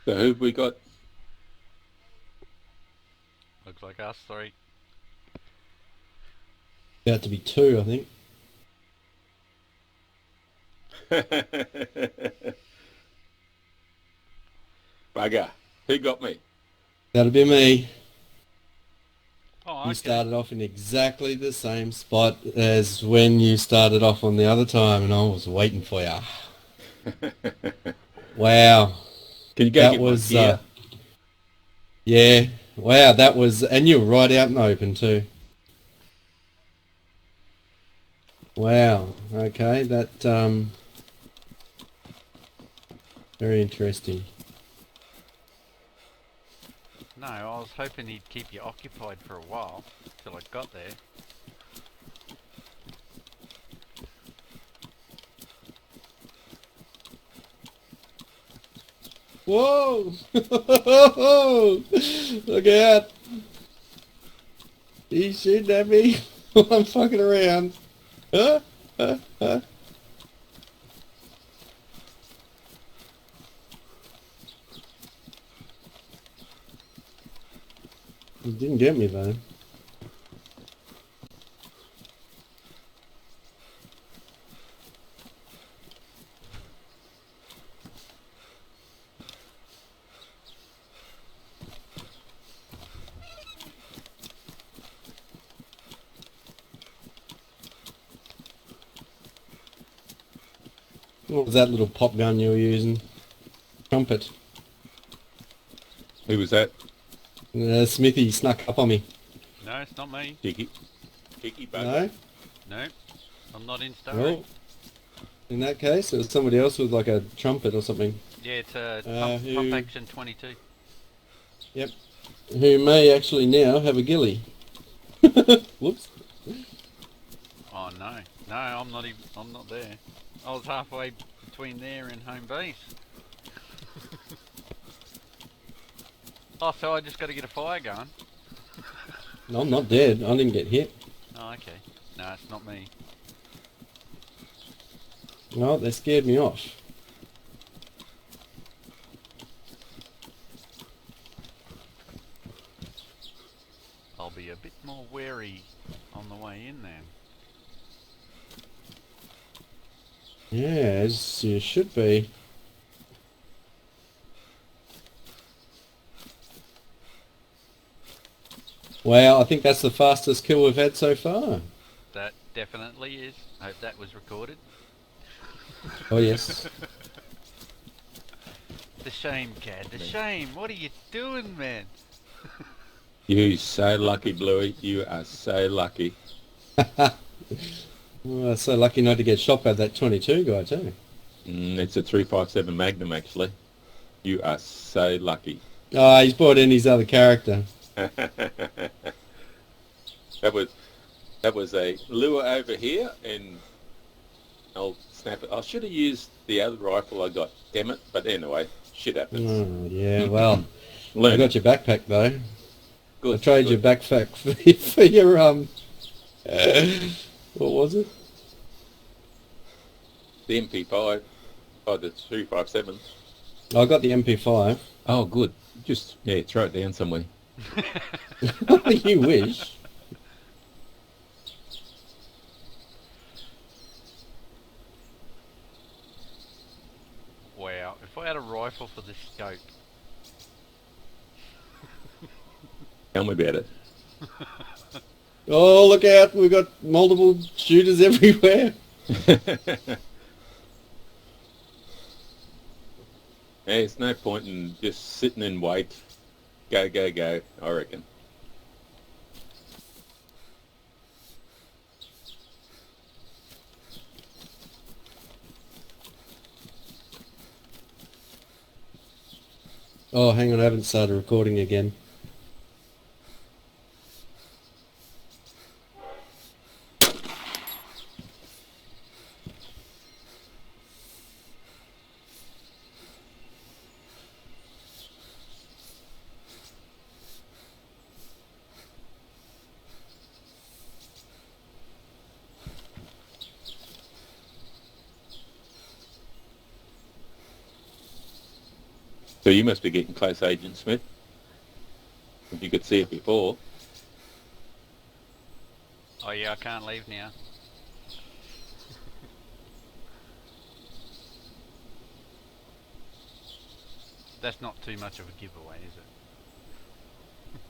So who have we got? Looks like us three. About to be two, I think. Bugger. Who got me? That'll be me. Oh, You okay. started off in exactly the same spot as when you started off on the other time, and I was waiting for you. Wow, Can you go that get my was gear? yeah. Wow, that was, and you were right out in the open too. Wow. Okay, that very interesting. No, I was hoping he'd keep you occupied for a while till I got there. Whoa! Look out! He's shooting at me. I'm fucking around. Huh? He didn't get me though. What was that little pop gun you were using? Trumpet. Who was that? Smithy snuck up on me. No, it's not me. Kiki. Kiki Bugger. No? No, I'm not in Starry. Well, in that case, it was somebody else with like a trumpet or something. Yeah, it's a who- pump action 22. Yep. Who may actually now have a ghillie. Whoops. Oh no, no, I'm not even. I'm not there. I was halfway between there and home base. Oh, so I just got to get a fire going. No, I'm not dead. I didn't get hit. Oh, okay. No, it's not me. Well, they scared me off. I'll be a bit more wary on the way in then. Yeah, as you should be. Wow, I think that's the fastest kill we've had so far. That definitely is. I hope that was recorded. Oh, yes. The shame, Cad. The shame. What are you doing, man? You so lucky, Bluey. You are so lucky. Oh, so lucky not to get shot by that 22 guy too. It's a 357 Magnum, actually. You are so lucky. Oh, he's brought in his other character. that was a lure over here, and I'll snap it. I should have used the other rifle I got. Damn it! But anyway, shit happens. Oh, yeah, well, I Learn. got your backpack though. Good. I traded your good. backpack for your what was it? The MP5. Oh, the 357. I got the MP5. Oh, good. Just throw it down somewhere. You wish. Wow. If I had a rifle for the scope. Tell me about it. Oh, look out! We've got multiple shooters everywhere. There's no point in just sitting and wait. Go, go, go, I reckon. Oh, hang on, I haven't started recording again. So you must be getting close, Agent Smith. If you could see it before. Oh yeah, I can't leave now. That's not too much of a giveaway, is it?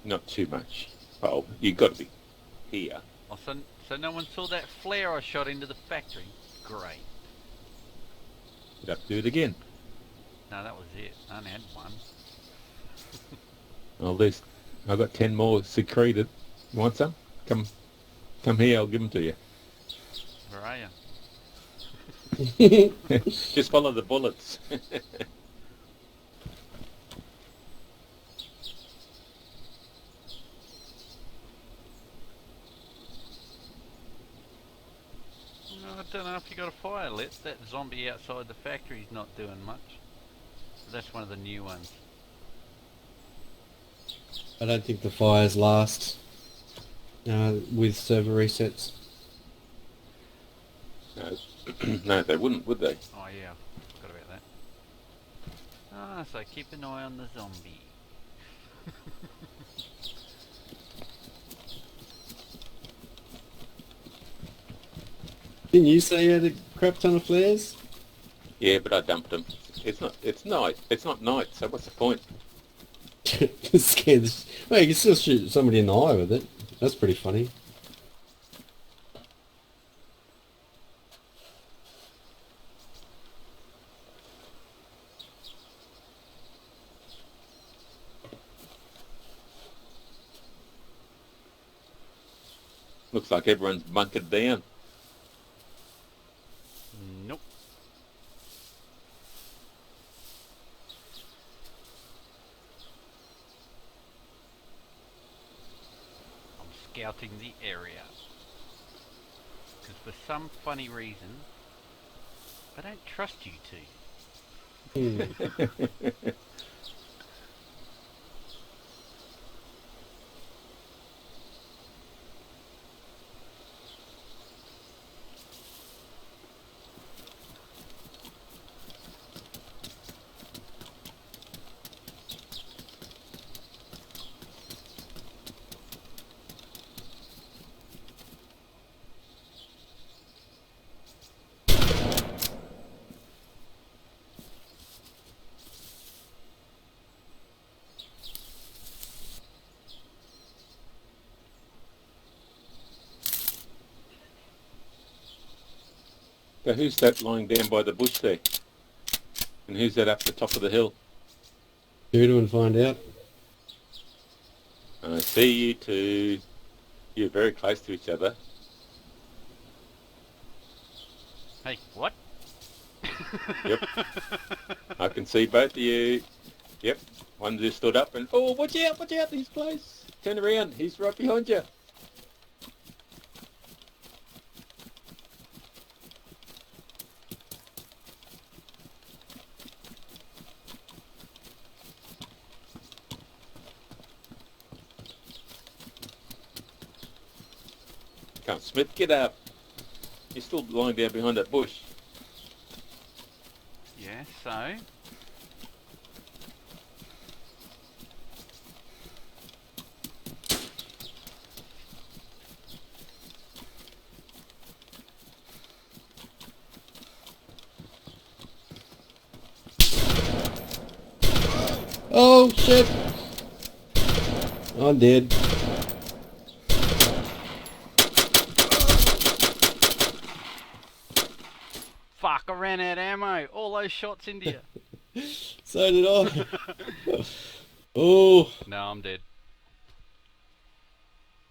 Not too much. Oh, you got to be here. Oh, so no one saw that flare I shot into the factory? Great. You'd have to do it again. No, that was it. I only had one. Well, there's, I've got 10 more secreted. You want some? Come here, I'll give them to you. Where are you? Just follow the bullets. I don't know if you got a fire lit. That zombie outside the factory's not doing much. That's one of the new ones. I don't think the fires last with server resets. No, no, they wouldn't, would they? Oh yeah, forgot about that. Ah, so keep an eye on the zombie. Didn't you say you had a crap ton of flares? Yeah, but I dumped them. It's night. It's not night, so what's the point? Scared the well, you can still shoot somebody in the eye with it. That's pretty funny. Looks like everyone's bunkered down. Nope. I'm scouting the area. Because for some funny reason, I don't trust you two. So who's that lying down by the bush there? And who's that up the top of the hill? Shoot 'em and find out. I see you two. You're very close to each other. Hey, what? Yep. I can see both of you. Yep. One just stood up and, oh, watch out, he's close. Turn around, he's right behind you. Come on, Smith, get up. You're still lying down behind that bush. Yeah, so? Oh shit! I'm dead. Fuck, I ran out of ammo. All those shots into you. So did I. Oh. No, I'm dead.